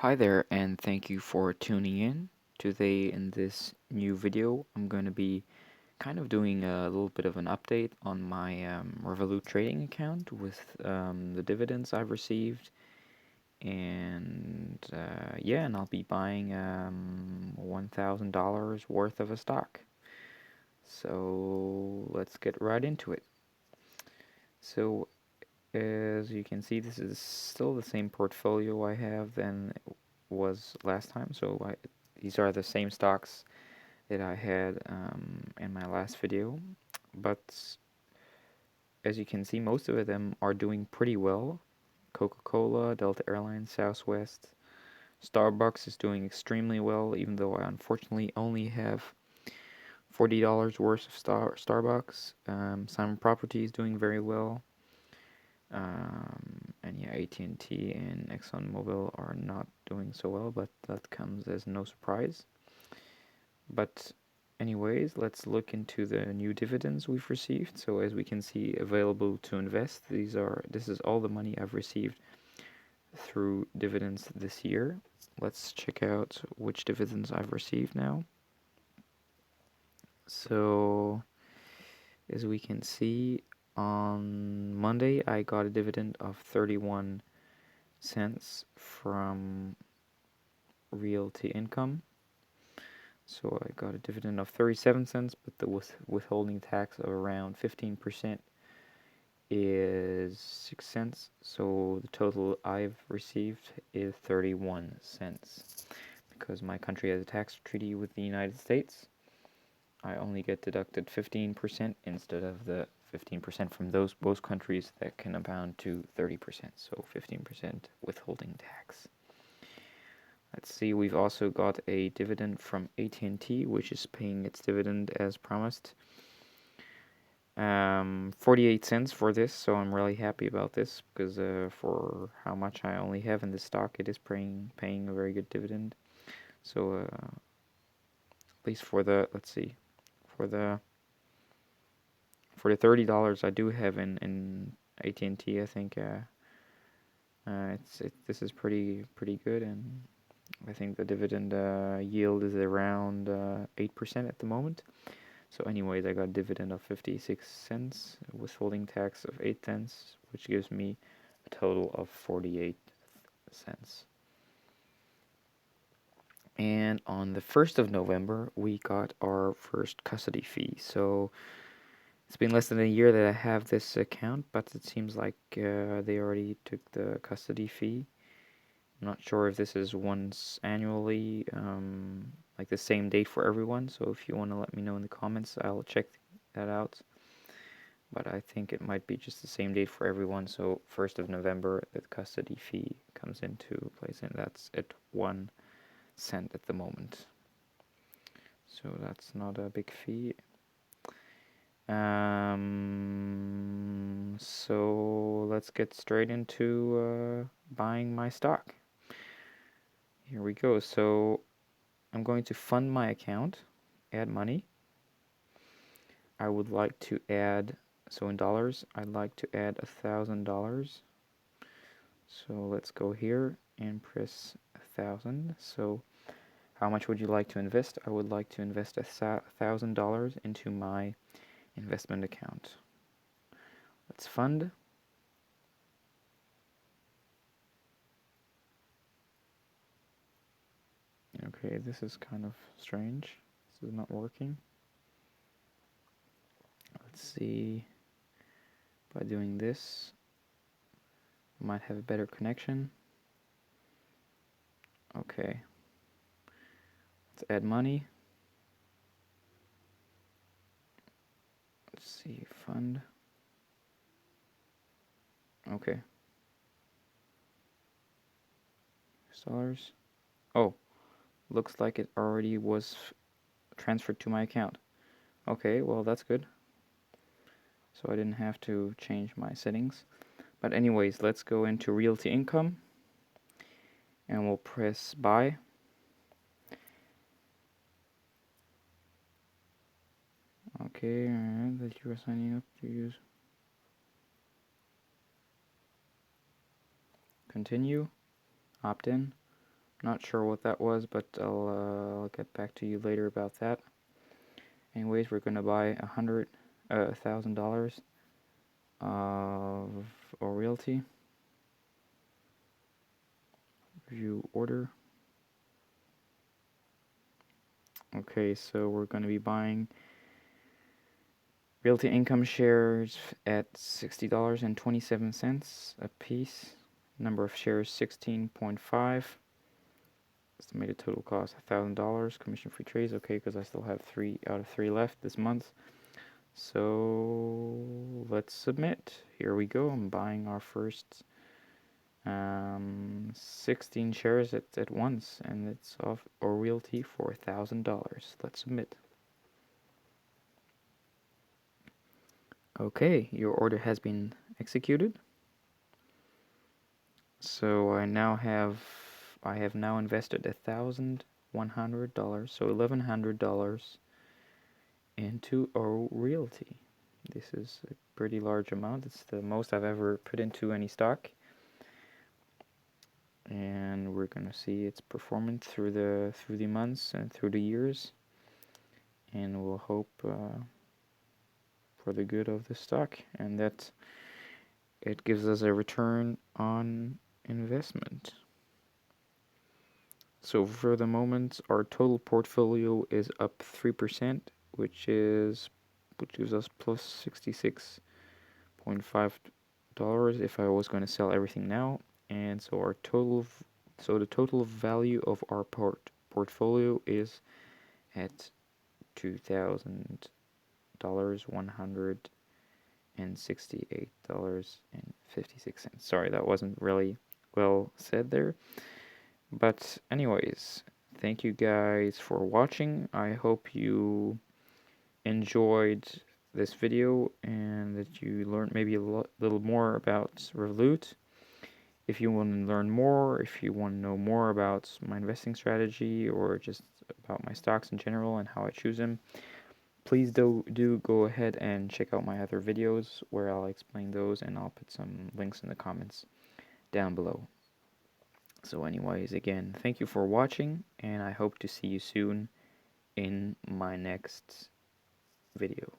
Hi there, and thank you for tuning in. Today in this new video, I'm going to be kind of doing a little bit of an update on my Revolut trading account with the dividends I've received. And yeah, and I'll be buying $1,000 worth of a stock. So let's get right into it. So as you can see, this is still the same portfolio I have than it was last time. So these are the same stocks that I had in my last video. But as you can see, most of them are doing pretty well. Coca-Cola, Delta Airlines, Southwest, Starbucks is doing extremely well, even though I unfortunately only have $40 worth of Starbucks. Simon Property is doing very well. And yeah, AT&T and ExxonMobil are not doing so well, but that comes as no surprise. But anyways, let's look into the new dividends we've received. So as we can see, available to invest, this is all the money I've received through dividends this year. Let's check out which dividends I've received now. So as we can see, on Monday I got a dividend of 31 cents from Realty Income. So I got a dividend of 37 cents, but the withholding tax of around 15% is 6 cents. So the total I've received is 31 cents. Because my country has a tax treaty with the United States, I only get deducted 15% instead of the 15% from both countries that can amount to 30%. So 15% withholding tax. Let's see, we've also got a dividend from AT&T, which is paying its dividend as promised. 48 cents for this, so I'm really happy about this because for how much I only have in this stock, it is paying a very good dividend. So at least for the, let's see, for the $30 I do have in AT&T, I think this is pretty good, and I think the dividend yield is around 8% at the moment. So anyways, I got a dividend of 56 cents, withholding tax of 8 cents, which gives me a total of 48 cents. And on the 1st of November, we got our first custody fee. So it's been less than a year that I have this account, but it seems like they already took the custody fee. I'm not sure if this is once annually, like the same date for everyone. So if you want to let me know in the comments, I'll check that out. But I think it might be just the same date for everyone. So 1st of November, the custody fee comes into place, and that's at 1 cent at the moment. So that's not a big fee. So let's get straight into buying my stock. Here we go. So I'm going to fund my account, add money. I would like to add, so in dollars, I'd like to add $1,000. So let's go here and press 1,000. So how much would you like to invest? I would like to invest $1,000 into my investment account. Let's fund. Okay, this is kind of strange. This is not working. Let's see. By doing this, I might have a better connection. Okay. Let's add money. Let's see, fund. Okay. Dollars. Oh, looks like it already was transferred to my account. Okay, well that's good. So I didn't have to change my settings. But anyways, let's go into Realty Income. And we'll press buy. Okay, alright, that you are signing up to use. Continue. Opt in. Not sure what that was, but I'll get back to you later about that. Anyways, we're gonna buy $1,000 of a realty. View order. Okay, so we're gonna be buying realty income shares at $60.27 a piece. Number of shares 16.5. Estimated total cost $1,000. Commission free trades. Okay, because I still have 3 out of 3 left this month. So let's submit. Here we go. I'm buying our first 16 shares at once, and it's of a realty for $1,000. Let's submit. Okay, your order has been executed. So I have now invested $1,100, so $1,100 into a realty. This is a pretty large amount. It's the most I've ever put into any stock. And we're gonna see its performance through the months and through the years, and we'll hope for the good of the stock, and that it gives us a return on investment. So for the moment, our total portfolio is up 3%, which gives us plus $66.5 if I was going to sell everything now. And so the total value of our portfolio is at $2,000, $168.56. Sorry, that wasn't really well said there. But anyways, thank you guys for watching. I hope you enjoyed this video and that you learned maybe a little more about REVOLUT. If you want to learn more, if you want to know more about my investing strategy or just about my stocks in general and how I choose them, please do go ahead and check out my other videos where I'll explain those, and I'll put some links in the comments down below. So anyways, again, thank you for watching, and I hope to see you soon in my next video.